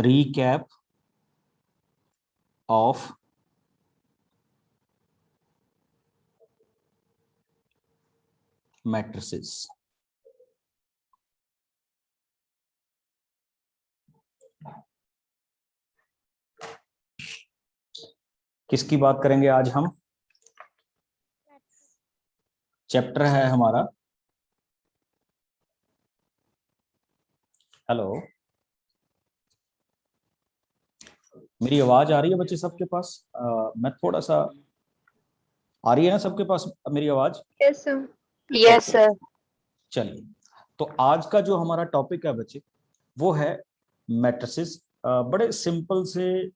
recap of matrices. किसकी बात करेंगे आज हम? चैप्टर है हमारा, हेलो, मेरी आवाज आ रही है बच्चे सबके पास? मैं थोड़ा सा, आ रही है ना सबके पास मेरी आवाज? Yes sir. Yes sir. चलिए, तो आज का जो हमारा टॉपिक है बच्चे वो है मैट्रिसेस। बड़े सिंपल से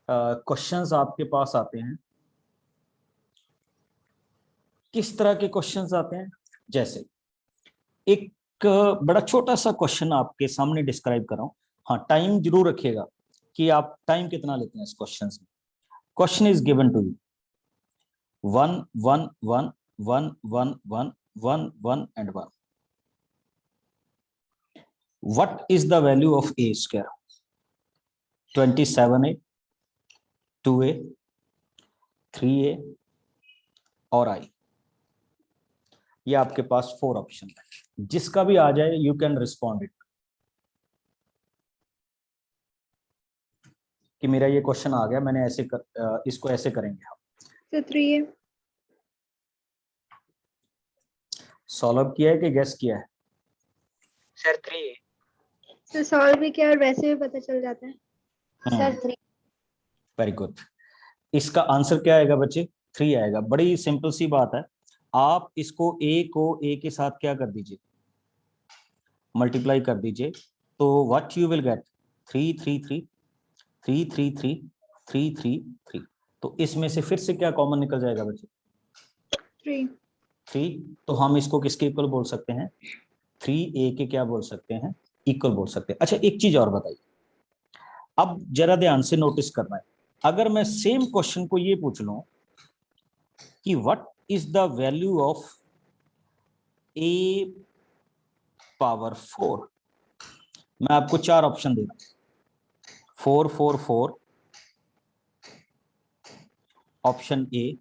क्वेश्चंस आपके पास आते हैं। किस तरह के क्वेश्चंस आते हैं? जैसे एक बड़ा छोटा सा क्वेश्चन आपके सामने डिस्क्राइब कर रहा हूं। हाँ, टाइम जरूर रखिएगा कि आप टाइम कितना लेते हैं इस क्वेश्चन में। Question is given to you 1 1 1 1 1 1 1 1 and 1. What is the value of a square? 27a, 2a, 3a और i। ये आपके पास 4 ऑप्शन है, जिसका भी आ जाए यू कैन रिस्पॉन्ड इट कि मेरा ये क्वेश्चन आ गया, मैंने ऐसे इसको ऐसे करेंगे हम। Sir 3A। सॉल्व किया है कि गेस किया है? Sir 3A। सर सॉल्व भी किया और वैसे भी पता चल जाता है। सर 3। Very good. इसका आंसर क्या आएगा बच्चे? 3 आएगा। बड़ी सिंपल सी बात है। आप इसको a को a के साथ क्या कर दीजिए, मल्टीप्लाई कर दीजिए, तो व्हाट यू विल गेट 3 3 3 3 3 3 3 3 3। तो इसमें से फिर से क्या कॉमन निकल जाएगा बच्चे? 3। 3। तो हम इसको किसके इक्वल बोल सकते हैं? 3a के क्या बोल सकते हैं? इक्वल बोल सकते हैं। अच्छा, एक चीज और बताइए, अब जरा ध्यान से नोटिस करना है। अगर मैं सेम क्वेश्चन को ये पूछ लूं कि what is the value of a power 4, मैं आपको 4 ऑप्शन दे रहा हूं। 4 4 4 option A,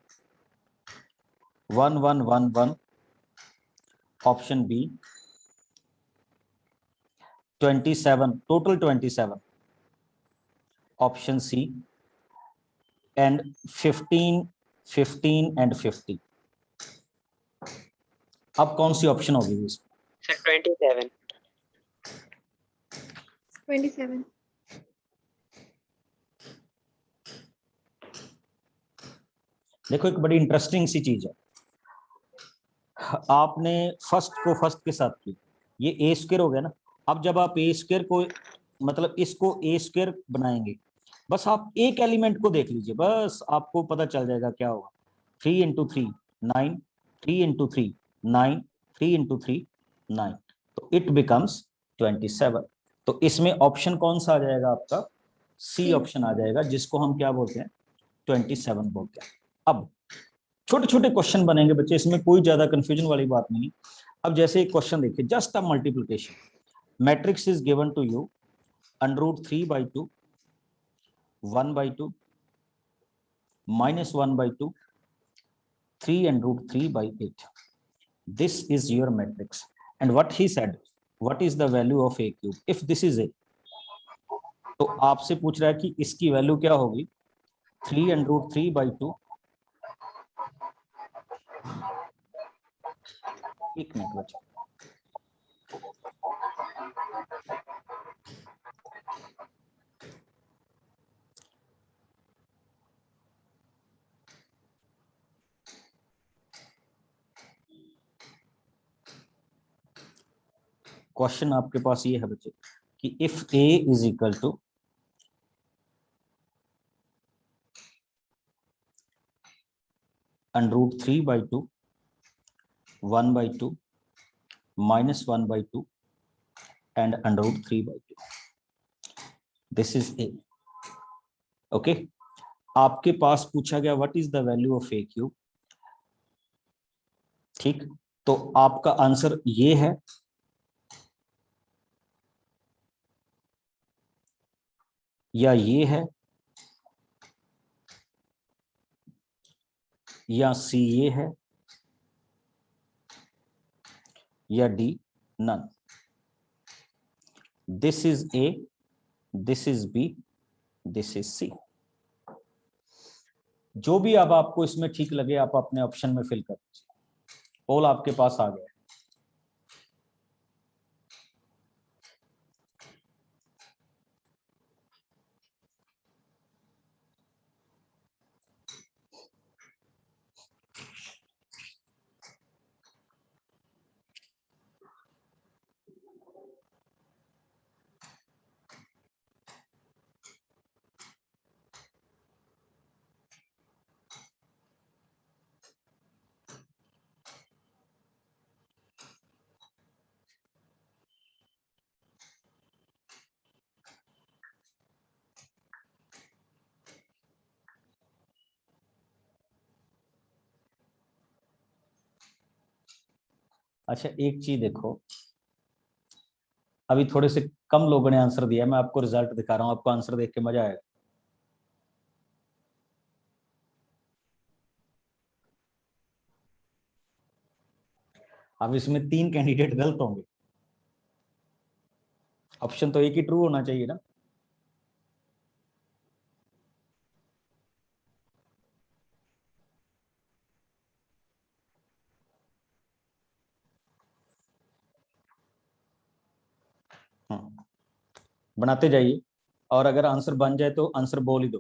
1 1 1 1 option B, 27 total 27 option C, and 15 15 and 50। अब कौन सी ऑप्शन होगी इसमें? सर 27। 27। देखो, एक बड़ी इंटरेस्टिंग सी चीज है। आपने फर्स्ट को फर्स्ट के साथ की, ये ए स्क्वायर हो गया ना। अब जब आप ए स्क्वायर को, मतलब इसको ए स्क्वायर बनाएंगे, बस आप एक एलिमेंट को देख लीजिए, बस आपको पता चल जाएगा क्या होगा। 3 इंटू 3 9, 3 इंटू 3 9, 3 इंटू 3 9, तो इट बिकम्स 27। तो इसमें ऑप्शन कौन सा आ जाएगा आपका? सी ऑप्शन आ जाएगा, जिसको हम क्या बोलते हैं? 27 बोलते हैं। अब छोटे छोटे क्वेश्चन बनेंगे बच्चे, इसमें कोई ज्यादा कंफ्यूजन वाली बात नहीं। अब जैसे एक क्वेश्चन देखिए, just a multiplication, matrix is given to you √3/2, 1/2, -1/2, 3 and √3/8. This is your matrix. And what he said, what is the value of a cube? If this is a, तो आपसे पूछ रहा है कि इसकी वैल्यू क्या होगी? 3 and √3/2। एक मिनट बच्चे, क्वेश्चन आपके पास ये है बच्चे कि if a is equal to √3/2, 1/2, -1/2 and √3/2, this is a। Okay, आपके पास पूछा गया what is the value of a cube. ठीक, तो आपका आंसर ये है। या ये है, या सी ये है, या D none. This is A, this is B, this is C. जो भी अब आपको इसमें ठीक लगे आप अपने ऑप्शन में फिल कर दीजिए। पोल आपके पास आ गया। अच्छा एक चीज देखो, अभी थोड़े से कम लोगों ने आंसर दिया, मैं आपको रिजल्ट दिखा रहा हूं, आपको आंसर देख के मजा आएगा। अब इसमें 3 कैंडिडेट गलत होंगे, ऑप्शन तो एक ही ट्रू होना चाहिए ना। बनाते जाइए, और अगर आंसर बन जाए तो आंसर बोल ही दो।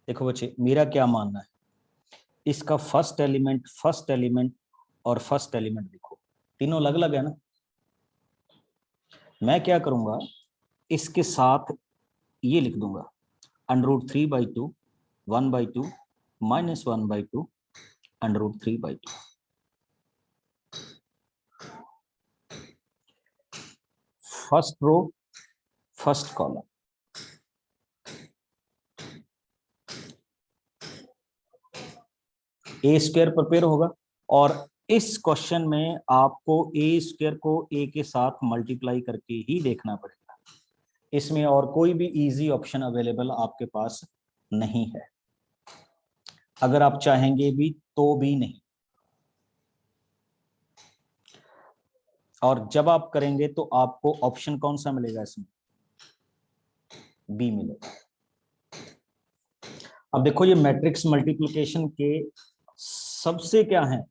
देखो बच्चे, मेरा क्या मानना है, इसका फर्स्ट एलिमेंट और फर्स्ट एलिमेंट देखो, तीनों अलग अलग है ना। मैं क्या करूंगा, इसके साथ ये लिख दूंगा √3/2, 1/2, -1/2, √3/2। फर्स्ट रो, फर्स्ट कॉलम, ए स्क्वायर प्रिपेयर होगा, और इस क्वेश्चन में आपको ए स्क्वायर को ए के साथ मल्टीप्लाई करके ही देखना पड़ेगा। इसमें और कोई भी इजी ऑप्शन अवेलेबल आपके पास नहीं है, अगर आप चाहेंगे भी तो भी नहीं। और जब आप करेंगे तो आपको ऑप्शन कौन सा मिलेगा, इसमें बी मिलेगा। अब देखो ये मैट्रिक्स मल्टीप्लिकेशन के सबसे क्या है,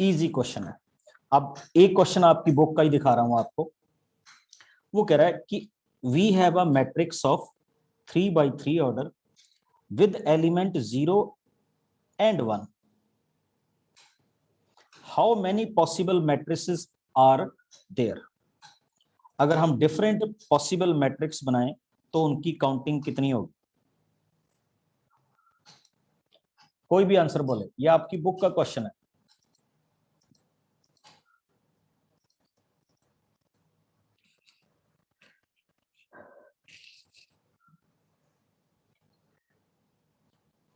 इजी क्वेश्चन है। अब एक क्वेश्चन आपकी बुक का ही दिखा रहा हूं आपको, वो कह रहा है कि we have a matrix of 3/3 order with element 0 and 1. How many possible matrices are there? अगर हम डिफरेंट पॉसिबल मैट्रिक्स बनाएं तो उनकी काउंटिंग कितनी होगी? कोई भी आंसर बोले, ये आपकी बुक का क्वेश्चन है।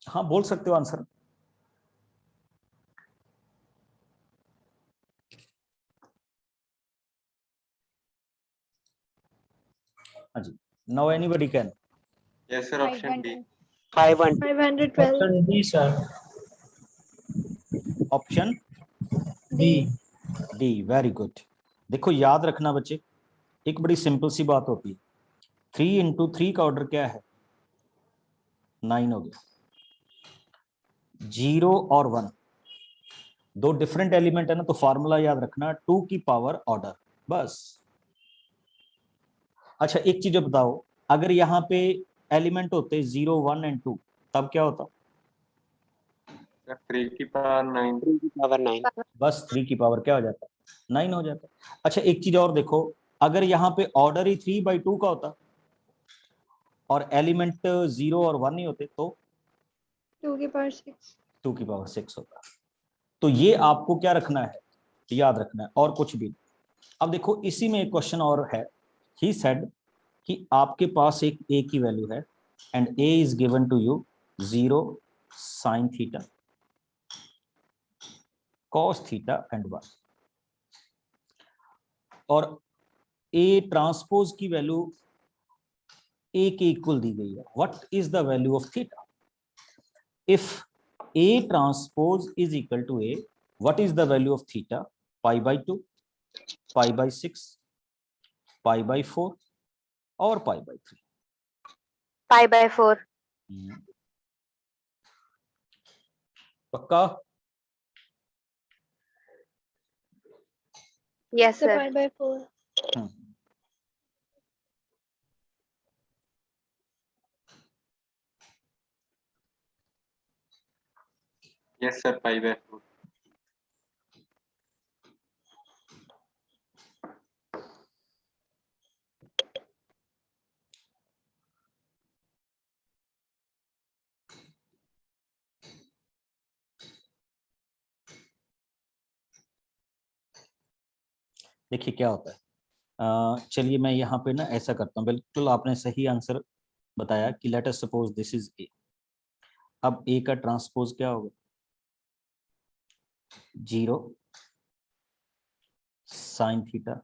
हाँ बोल सकते हो आंसर। हाँ जी, now anybody can. Yes, sir. Option D. 512. Option D sir. Option D. D, very good. देखो याद रखना बच्चे, एक बड़ी सिंपल सी बात होती है, 3 × 3 का ऑर्डर क्या है, 9 हो गया। 0 और 1 दो डिफरेंट एलिमेंट है ना, तो फॉर्मूला याद रखना 2 की पावर ऑर्डर, बस। अच्छा एक चीज बताओ, अगर यहाँ पे एलिमेंट होते 0, 1 और 2 तब क्या होता? 3 की पावर 9. 3 की पावर 9. बस 3 की पावर क्या हो जाता, 9 हो जाता। अच्छा एक चीज और देखो, अगर यहाँ पे ऑर्डर ही 3/2 का होता और एलिमेंट 0 और 1 नहीं होते तो 2 की पावर 6। 2 की पावर 6 होता। तो ये आपको क्या रखना है, याद रखना है, और कुछ भी। अब देखो इसी में एक क्वेश्चन और है, ही सेड कि आपके पास एक a की वैल्यू है and a is given to you 0 sin theta cos theta and 1, और a ट्रांसपोज की वैल्यू a के इक्वल दी गई है. What is the value of theta? If a transpose is equal to a, what is the value of theta? Pi by 2, pi by 6, pi by 4 or pi by 3? Pi by 4. पक्का? Yes, So sir. pi by 4. Yes, sir. Pi by 4. देखिए क्या होता है, चलिए मैं यहाँ पे ना ऐसा करता हूँ. बिल्कुल आपने सही आंसर बताया कि let us suppose this is a. अब a का ट्रांसपोज क्या होगा? 0 sin थीटा.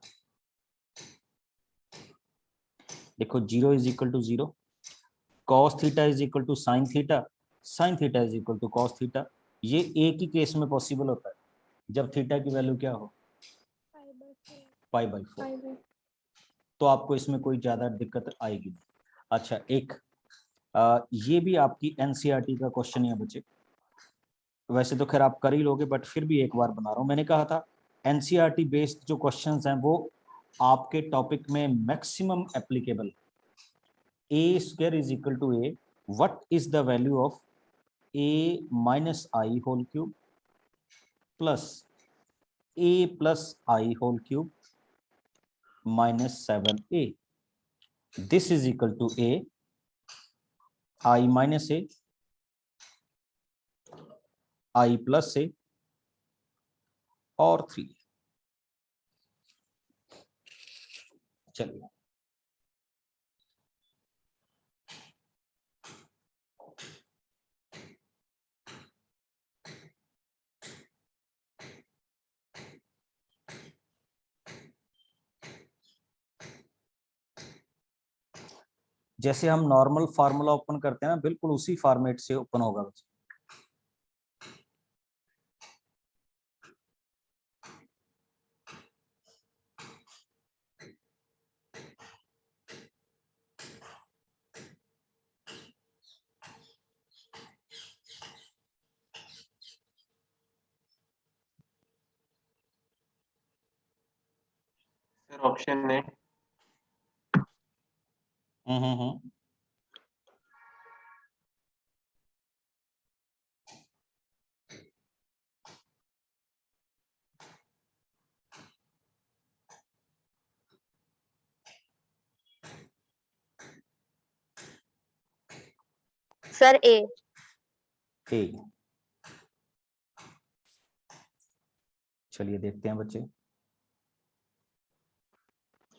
देखो 0 is equal to 0, cos theta is equal to sin theta, sin theta is equal to cos theta. ये एक ही केस में पॉसिबल होता है जब थीटा की वैल्यू क्या हो? Pi by 4. Pi by तो आपको इसमें कोई ज्यादा दिक्कत आएगी नहीं. अच्छा, एक ये भी आपकी एनसीईआरटी का क्वेश्चन है बच्चे. वैसे तो खैर आप कर ही लोगे, बट फिर भी एक बार बना रहा हूँ. मैंने कहा था एनसीईआरटी बेस्ड जो क्वेश्चंस हैं वो आपके टॉपिक में maximum applicable. A square is equal to A, what is the value of A minus I whole cube plus A plus I whole cube minus 7a. This is equal to a, I minus a, I plus a और 3. चलिए जैसे हम normal formula open करते हैं ना, बिल्कुल उसी format से ओपन होगा. Sir, option A. Sir, A. A. चलिए देखते हैं बच्चे.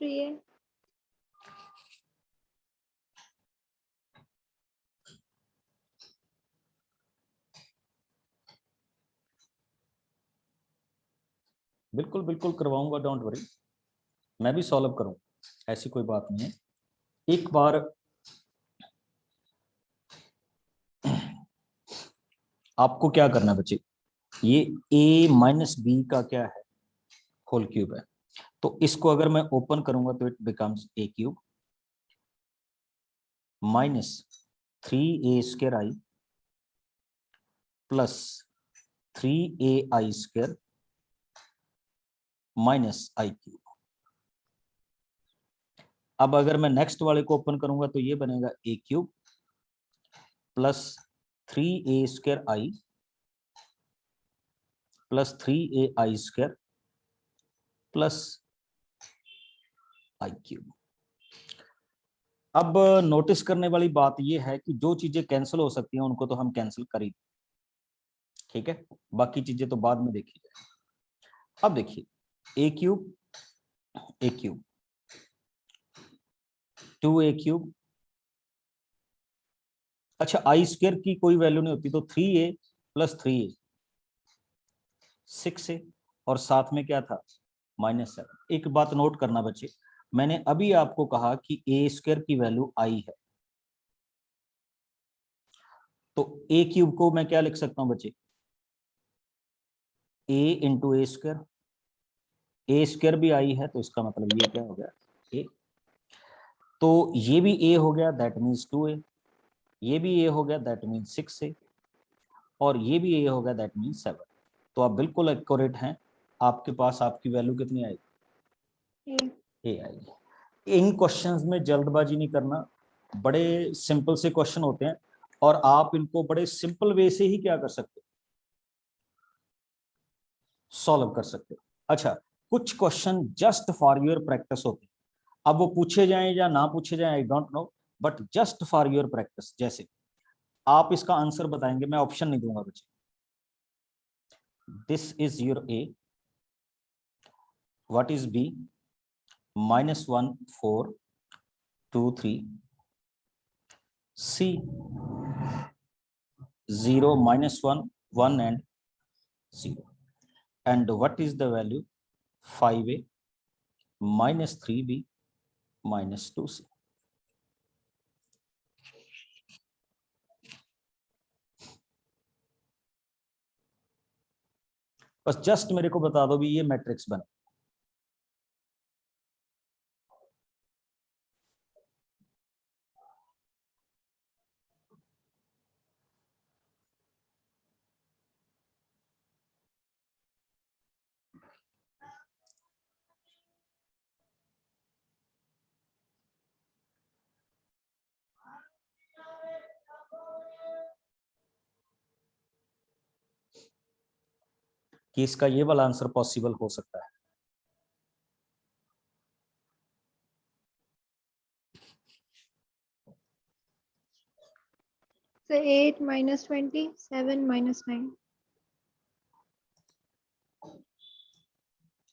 3a. बिल्कुल बिल्कुल करवाऊंगा, डोंट वरी. मैं भी सॉल्व करूं, ऐसी कोई बात नहीं है. एक बार आपको क्या करना है बच्चे, ये a माइनस बी का क्या है? होल क्यूब है. तो इसको अगर मैं ओपन करूंगा तो it becomes a cube minus 3a square I plus 3ai square minus I cube. अब अगर मैं नेक्स्ट वाले को ओपन करूंगा तो ये बनेगा a cube plus 3a square I plus 3ai square plus I cube. अब नोटिस करने वाली बात यह है कि जो चीजें कैंसिल हो सकती हैं उनको तो हम कैंसिल कर ही, ठीक है, बाकी चीजें तो बाद में देखी जाए. अब देखिए ए क्यूब 2a क्यूब। अच्छा आई स्क्वायर की कोई वैल्यू नहीं होती, तो 3a प्लस 3a 6a, और साथ में क्या था -7। एक बात नोट करना बच्चे, मैंने अभी आपको कहा कि a स्क्वायर की वैल्यू i है, तो a क्यूब को मैं क्या लिख सकता हूं बच्चे, a into A square. A square भी i है, तो इसका मतलब ये क्या हो गया a। तो ये भी a हो गया, दैट मीन्स 2a, ये भी a हो गया, दैट मीन्स 6a, और ये भी a हो गया, दैट मीन्स 7। तो आप बिल्कुल एक्यूरेट हैं, आपके पास आपकी वैल्यू कितनी आएगी, a आएगी। इन क्वेश्चंस में जल्दबाजी नहीं करना, बड़े सिंपल से क्वेश्चन होते हैं, और आप इनको बड़े सिंपल वे से ही क्या कर सकते हो, सॉल्व कर सकते हो। अच्छा, कुछ question just for your practice होते हैं, अब वो पूछे जाएं या ना पूछे जाएं I don't know, but just for your practice. जैसे आप इसका आंसर बताएंगे, मैं ऑप्शन नहीं दूंगा बच्चे, this is your a, what is b, -1 4 2 3, c 0 -1 1 and 0, and what is the value, 5a -3b -2c। बस जस्ट मेरे को बता दो भी ये मैट्रिक्स बना। कि इसका ये वाला आंसर पॉसिबल हो सकता है। So 8 minus 20, 7 minus 9.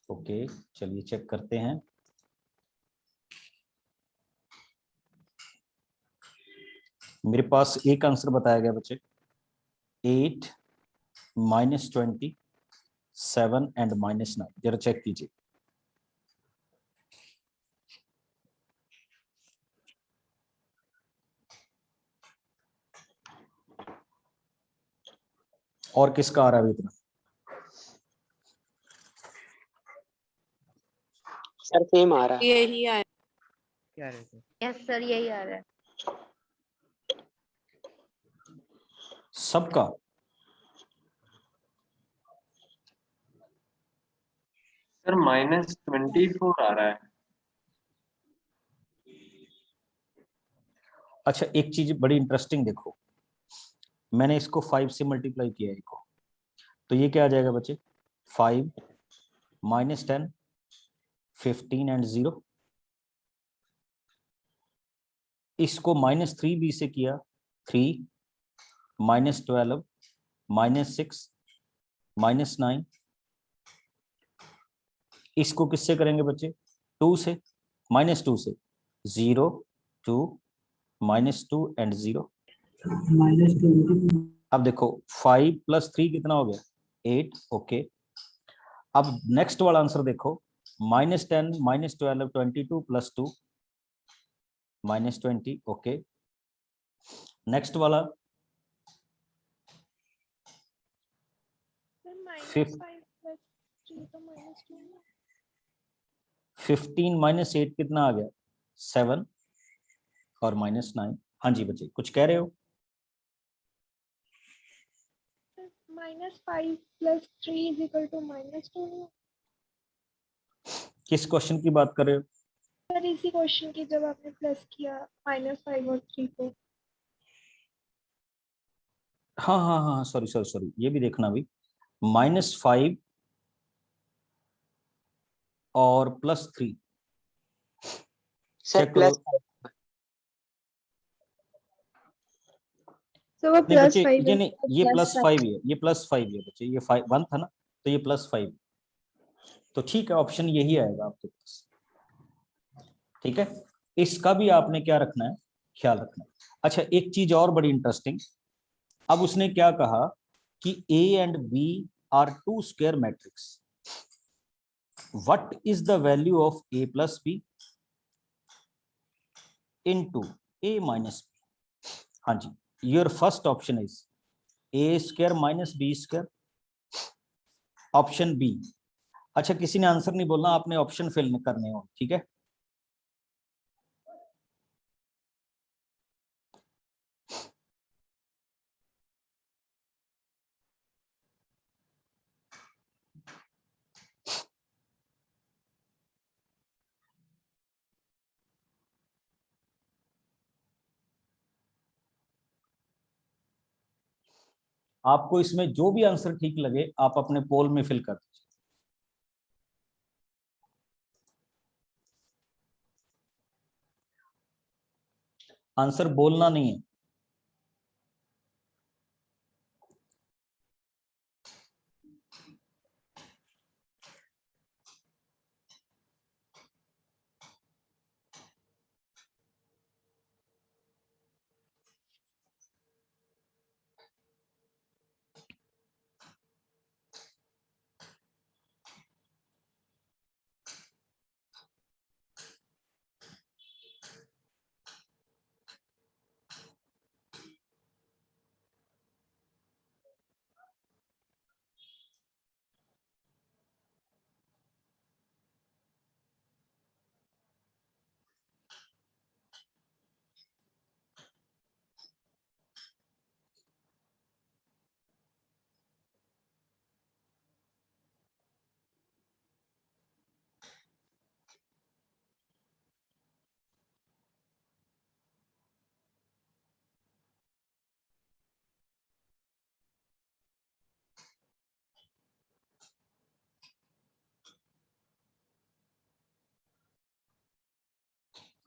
ओके, चलिए चेक करते हैं। मेरे पास एक आंसर बताया गया बच्चे, 8 -20 7 एंड -9। जरा चेक कीजिए। और किसका आ रहा है अभी इतना? सर सेम आ रहा है। यही आया। यस सर, यही आ रहा है। सबका? सर -24 आ रहा है। अच्छा, एक चीज बड़ी इंटरेस्टिंग देखो, मैंने इसको 5 से मल्टीप्लाई किया इसको, तो ये क्या आ जाएगा बच्चे, 5 -10 15 एंड 0। इसको -3b से किया, 3 -12 -6 -9। इसको किससे करेंगे बच्चे, 2 से, -2 से, 0 2 -2 एंड 0। अब देखो 5 + 3 कितना हो गया, 8। ओके, अब नेक्स्ट वाला आंसर देखो, -10 -12 22 + 2 -20। ओके, नेक्स्ट वाला 15 -8 कितना आ गया, 7 और -9। हाँ जी बच्चे, कुछ कह रहे हो? -5 + 3 = -2। किस क्वेश्चन की बात कर रहे हो? सर इसी क्वेश्चन की, जब आपने प्लस किया -5 और 3 को। हाँ हाँ हाँ, सॉरी सॉरी सॉरी, ये भी देखना भी, -5 और +3 सर चेक करो। तो वो नहीं बच्चे, +5 ये है। नहीं, ये +5 ही है, ये +5 ही है बच्चे, ये 5 1 था ना, तो ये +5। तो ठीक है, ऑप्शन यही आएगा आपके पास। ठीक है, इसका भी आपने क्या रखना है, ख्याल रखना है। अच्छा, एक चीज और बड़ी इंटरेस्टिंग, अब उसने क्या कहा कि A and B are two square matrix, what is the value of A plus B into A minus B. हाँ जी, your first option is A square minus B square, option B. अच्छा, किसी ने आंसर नहीं बोलना, आपने option fill करने हो, ठीक है। आपको इसमें जो भी आंसर ठीक लगे आप अपने पोल में फिल कर दीजिए। आंसर बोलना नहीं है।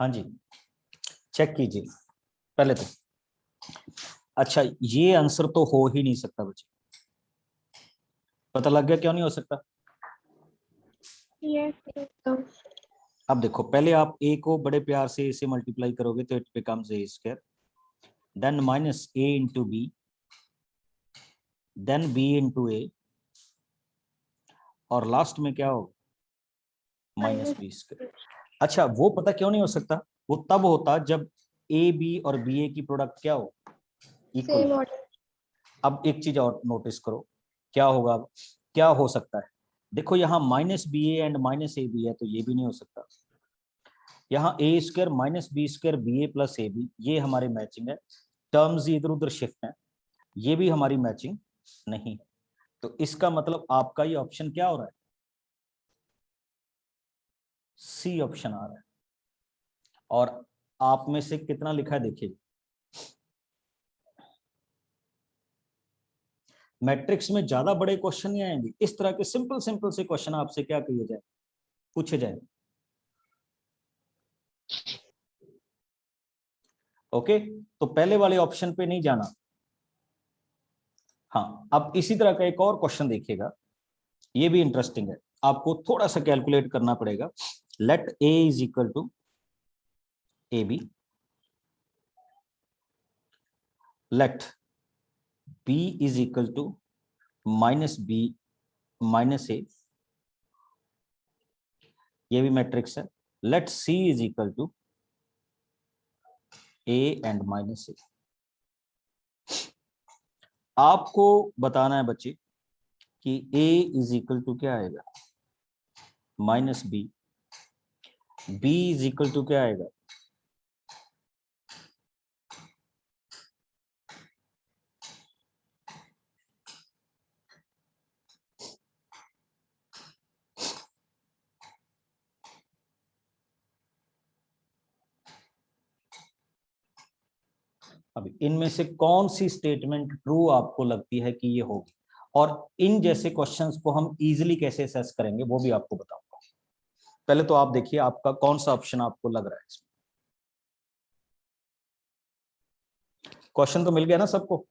हाँ जी, चेक कीजिए पहले तो। अच्छा, ये आंसर तो हो ही नहीं सकता बच्चे, पता लग गया क्यों नहीं हो सकता। Yes, एकदम। अब देखो, पहले आप ए को बड़े प्यार से ए से मल्टीप्लाई करोगे तो it becomes A square, then minus A into B, then B into A, और लास्ट में क्या होगा, माइनस Minus बी स्क्वायर। अच्छा, वो पता क्यों नहीं हो सकता, वो तब होता जब ए बी और बी ए की प्रोडक्ट क्या हो, इक्वल same हो। order. अब एक चीज और नोटिस करो, क्या होगा अब, क्या हो सकता है। देखो, यहाँ minus B A and minus A B है, तो ये भी नहीं हो सकता। यहाँ A square minus B square B A plus A B, ये हमारे मैचिंग है। टर्म्स इधर उधर शिफ्ट है, ये भी हमारी मैचिंग नहीं है। तो इसका मतलब आपका ये ऑप्शन क्या हो रहा है, सी ऑप्शन आ रहा है। और आप में से कितना लिखा है देखिए, मैट्रिक्स में ज्यादा बड़े क्वेश्चन नहीं आएंगे, इस तरह के सिंपल सिंपल से क्वेश्चन आपसे क्या किए जाए, पूछे जाए। ओके, तो पहले वाले ऑप्शन पे नहीं जाना। हाँ, अब इसी तरह का एक और क्वेश्चन देखिएगा, ये भी इंटरेस्टिंग है। आपको थोड़ा सा कैलकुलेट करना पड़ेगा। Let A is equal to A B, let B is equal to minus B minus A, ये भी मैट्रिक्स है। Let C is equal to A and minus A. आपको बताना है बच्चे कि ए इज इक्वल टू क्या आएगा, minus B, B is equal to क्या आएगा, अभी इनमें से कौन सी स्टेटमेंट ट्रू आपको लगती है कि ये होगी, और इन जैसे क्वेश्चंस को हम इजीली कैसे असेस करेंगे वो भी आपको बताऊंगा। पहले तो आप देखिए आपका कौन सा ऑप्शन आपको लग रहा है इसमें। क्वेश्चन तो मिल गया ना सबको।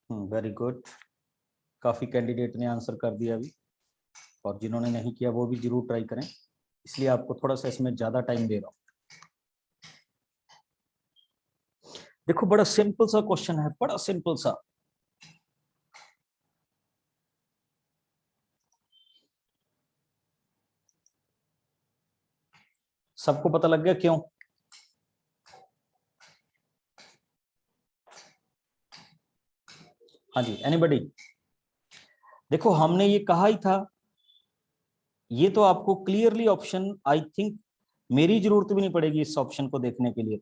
वेरी गुड, काफी कैंडिडेट ने आंसर कर दिया अभी, और जिन्होंने नहीं किया वो भी जरूर ट्राई करें, इसलिए आपको थोड़ा सा इसमें ज्यादा टाइम दे रहा हूँ। देखो बड़ा सिंपल सा क्वेश्चन है, बड़ा सिंपल सा। सबको पता लग गया क्यों? हाँ जी, एनीबॉडी? देखो हमने ये कहा ही था, ये तो आपको क्लियरली ऑप्शन, आई थिंक मेरी जरूरत भी नहीं पड़ेगी इस ऑप्शन को देखने के लिए,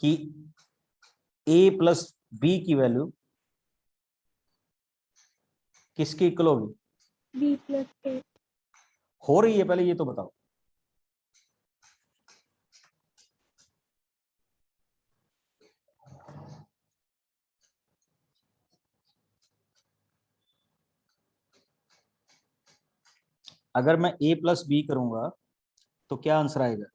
कि a प्लस बी की वैल्यू किसके इक्वल होगी? B plus A. हो रही है, पहले ये तो बताओ। अगर मैं a प्लस बी करूंगा तो क्या आंसर आएगा?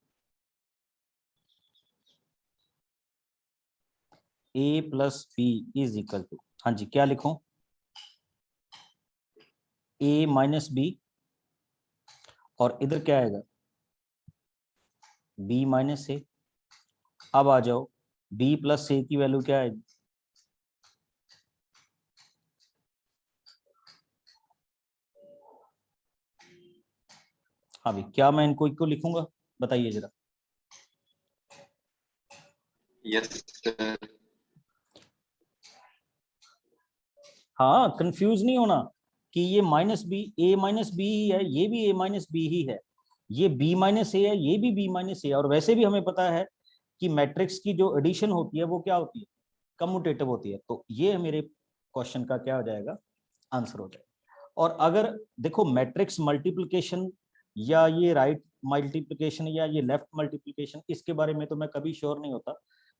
a plus B is equal to, हाँ जी क्या लिखूं? a माइनस बी, और इधर क्या आएगा? b माइनस ए। अब आ जाओ, b प्लस ए की वैल्यू क्या आएगी? हाँ भाई, क्या मैं इनको इक्वल लिखूंगा? बताइए जरा। Yes sir. हाँ, कंफ्यूज नहीं होना कि ये माइनस बी, ए माइनस बी ही है, ये भी ए माइनस बी ही है, ये बी माइनस ए है, ये भी बी माइनस ए है। और वैसे भी हमें पता है कि मैट्रिक्स की जो एडिशन होती है वो क्या होती है? कम्यूटेटिव होती है। तो ये मेरे क्वेश्चन का क्या हो जाएगा? आंसर हो जाएगा। और अगर देखो मैट्रिक्स मल्टीप्लिकेशन या ये राइट मल्टीप्लिकेशन या ये लेफ्ट मल्टीप्लिकेशन, इसके बारे में तो मैं कभी श्योर नहीं होता,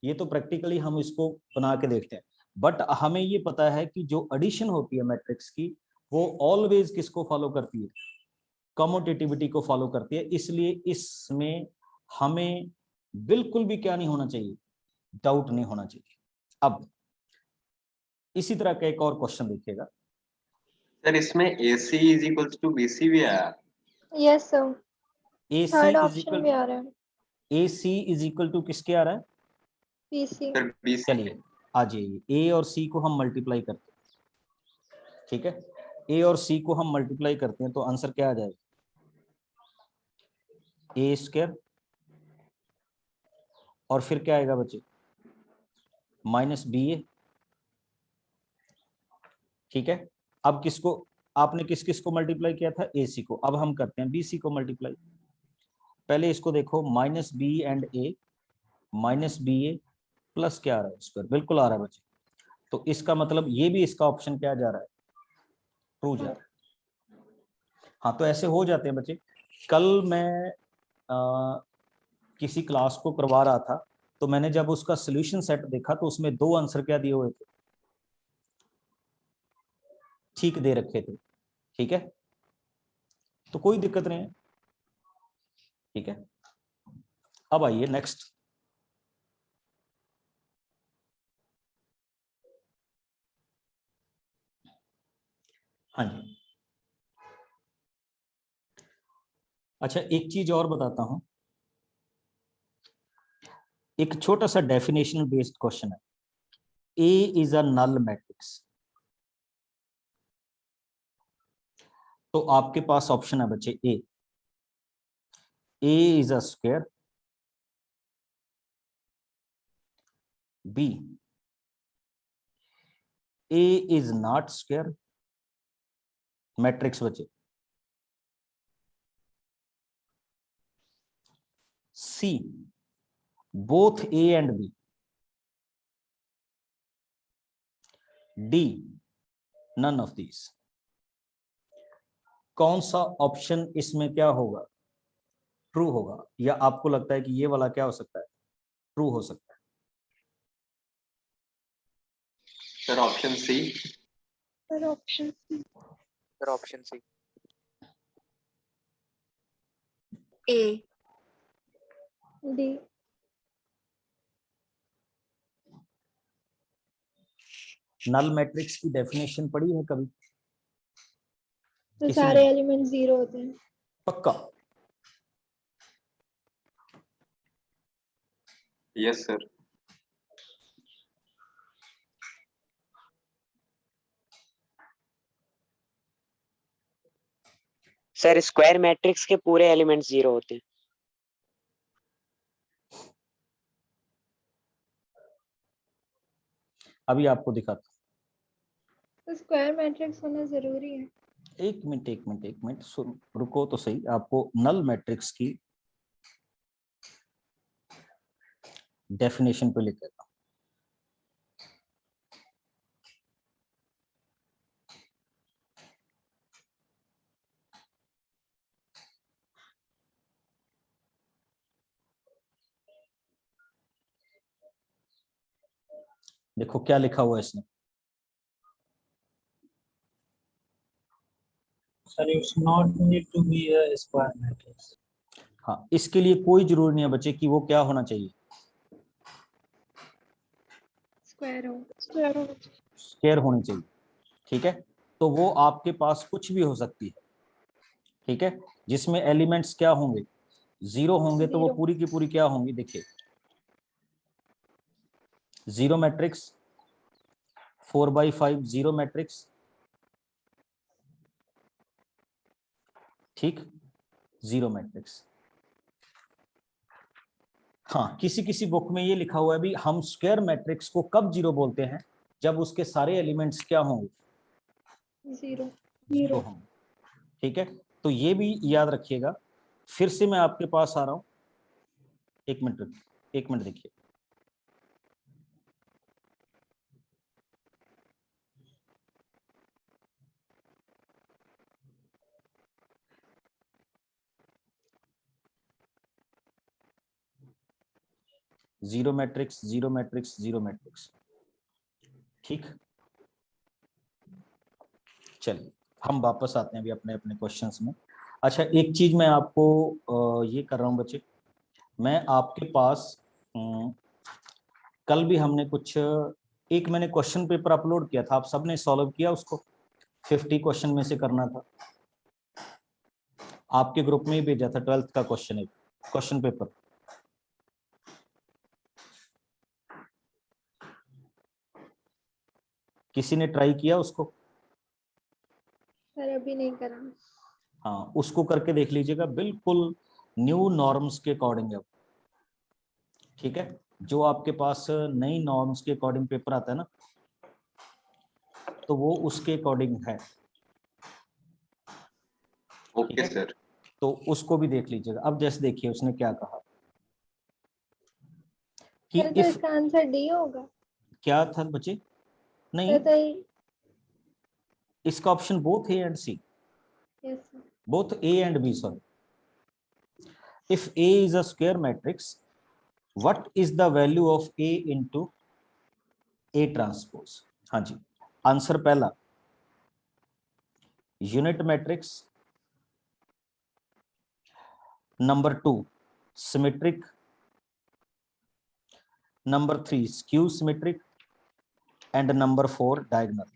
ये तो प्रैक्टिकली हम इसको बना के देखते हैं। बट हमें ये पता है कि जो एडिशन होती है मैट्रिक्स की, वो ऑलवेज किसको फॉलो करती है? कम्यूटेटिविटी को फॉलो करती है। इसलिए इसमें हमें बिल्कुल भी क्या नहीं होना चाहिए? डाउट नहीं होना चाहिए। अब इसी तरह का एक और क्वेश्चन देखिएगा। सर इसमें AC is equals to BC भी आया। Yes sir. A C Third is option equal, भी आ रहा है. A C is equal to किसके आ रहा है? PC. Sir BC। चलिए आ जाइए, ए और सी को हम मल्टीप्लाई करते हैं, ठीक है? ए और सी को हम मल्टीप्लाई करते हैं तो आंसर क्या आ जाएगा? ए स्क्वायर, और फिर क्या आएगा बच्चे? माइनस बी ए, ठीक है? अब किसको, आपने किस किस को मल्टीप्लाई किया था? ए सी को। अब हम करते हैं बी सी को मल्टीप्लाई। पहले इसको देखो, minus B and A, minus B A plus क्या आ रहा है? स्क्वायर, बिल्कुल आ रहा है बच्चे। तो इसका मतलब ये भी इसका ऑप्शन क्या जा रहा है? ट्रू जा रहा है। हाँ, तो ऐसे हो जाते हैं बच्चे। कल मैं किसी क्लास को करवा रहा था, तो मैंने जब उसका सॉल्यूशन सेट देखा तो उसमें दो आंसर क्या दिए हुए थे? ठीक दे रखे थे, ठीक है? तो कोई दिक्कत नहीं है, ठीक है? अब आइए नेक्स्ट। हाँ जी, अच्छा एक चीज और बताता हूं, एक छोटा सा डेफिनेशनल बेस्ड क्वेश्चन है। ए इज अ नल मैट्रिक्स, तो आपके पास ऑप्शन है बच्चे, A is a square, B A is not square matrix बच्चे, C both A and B, D none of these. कौन सा ऑप्शन इसमें क्या होगा? ट्रू होगा? या आपको लगता है कि ये वाला क्या हो सकता है? ट्रू हो सकता है? Sir option C. Sir option C. Sir option C. A. D. Null matrix की डेफिनेशन पढ़ी है कभी? तो किसी सारे ने? एलिमेंट जीरो होते हैं। पक्का? Yes sir. Sir square matrix के पूरे एलिमेंट्स 0 होते हैं। अभी आपको दिखाता तो स्क्वायर मैट्रिक्स होना जरूरी है। हूं। एक मिनट रुको तो सही, आपको नल मैट्रिक्स की डेफिनेशन पे लिख देता हूं। देखो क्या लिखा हुआ है इसने। Sir, it's not need to be a square matrix. हाँ, इसके लिए कोई जरूरी नहीं है बच्चे कि वो क्या होना चाहिए, स्क्वायर होना चाहिए। स्क्वायर होनी चाहिए। ठीक है, तो वो आपके पास कुछ भी हो सकती है। ठीक है, जिसमें एलिमेंट्स क्या होंगे, 0 होंगे, तो वो Zero. पूरी की पूरी क्या होंगी, देखिए 0 मैट्रिक्स, 4/5 0 मैट्रिक्स, ठीक, 0 मैट्रिक्स। हाँ, किसी किसी बुक में ये लिखा हुआ है भी हम स्क्वायर मैट्रिक्स को कब 0 बोलते हैं, जब उसके सारे एलिमेंट्स क्या होंगे, जीरो। 0 होंगे। ठीक है, तो ये भी याद रखिएगा। फिर से मैं आपके पास आ रहा हूं, एक मिनट देखिए। Zero matrix, zero matrix, zero matrix. ठीक, चलिए हम वापस आते हैं अभी अपने अपने क्वेश्चंस में। अच्छा, एक चीज मैं आपको ये कर रहा हूं बच्चे, मैं आपके पास कल भी हमने कुछ एक मैंने क्वेश्चन पेपर अपलोड किया था, आप सबने सॉल्व किया उसको? 50 क्वेश्चन में से करना था, आपके ग्रुप में ही भेजा था 12th का क्वेश्चन, एक क्वेश्चन पेपर। किसी ने ट्राई किया उसको? सर अभी नहीं करा। हाँ, उसको करके देख लीजिएगा, बिल्कुल न्यू नॉर्म्स के अकॉर्डिंग है। ठीक है, जो आपके पास नई नॉर्म्स के अकॉर्डिंग पेपर आता है ना, तो वो उसके अकॉर्डिंग है। Okay sir. तो उसको भी देख लीजिएगा। अब जैसे देखिए उसने क्या कहा कि सर तो इफ, इसका आंसर डी होगा। क्या था बच्चे? नहीं, सर तो इसका option both A and C, yes sir. Both A and B, sorry. If A is a square matrix, what is the value of A into A transpose? हाँ जी, आंसर पहला unit matrix, number 2 symmetric, number 3 skew symmetric, and number 4 diagonal.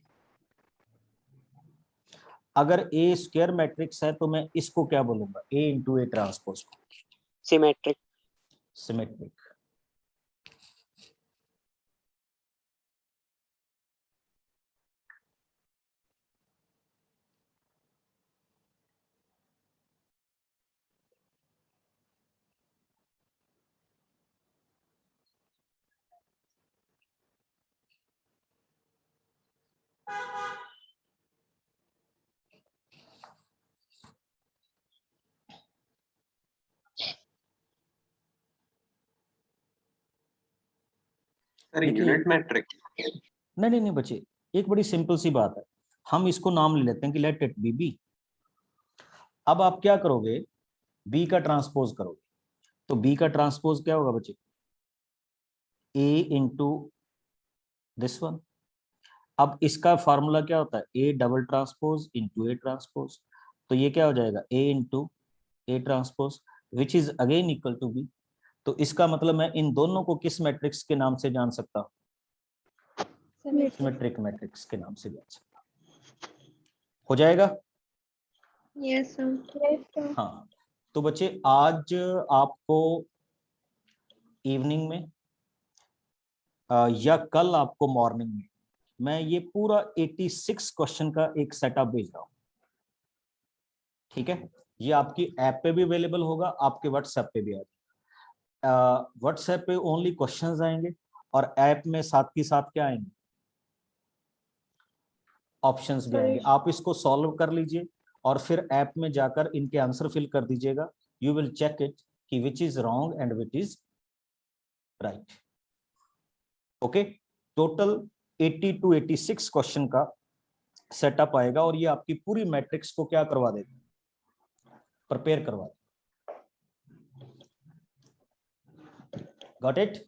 अगर A square matrix है तो मैं इसको क्या बोलूंगा, ए इंटू ए ट्रांसपोज को सिमेट्रिक। सिमेट्रिक। सर देखिए, यूनिट मैट्रिक्स। नहीं बच्चे, एक बड़ी सिंपल सी बात है, हम इसको नाम ले लेते हैं कि लेट इट बी बी। अब आप क्या करोगे, बी का ट्रांसपोज करोगे, तो बी का ट्रांसपोज क्या होगा बच्चे, ए इंटू दिस वन। अब इसका फॉर्मूला क्या होता है, A double transpose into A transpose, तो ये क्या हो जाएगा, A into A transpose which is again equal to B. तो इसका मतलब मैं इन दोनों को किस मैट्रिक्स के नाम से जान सकता हूँ, सिमेट्रिक मैट्रिक्स के नाम से भी अच्छा हो जाएगा। Yes sir. Yes, sir. हाँ, तो बच्चे आज आपको इवनिंग में या कल आपको मॉर्निंग में मैं ये पूरा 86 क्वेश्चन का एक सेटअप भेज रहा हूँ, ठीक है। ये आपकी ऐप पे भी अवेलेबल होगा, आपके व्हाट्सएप पे भी आएगा। व्हाट्सएप पे ओनली क्वेश्चंस आएंगे और ऐप में साथ के साथ क्या आएंगे, ऑप्शंस भी आएंगे। आप इसको सॉल्व कर लीजिए और फिर ऐप में जाकर इनके आंसर फिल कर दीजिएगा। यू विल चेक इट कि which is wrong and which is right. Okay, total 80 to 86 question का सेटअप आएगा और ये आपकी पूरी मैट्रिक्स को क्या करवा देगा, प्रिपेयर करवा देगा। Got it.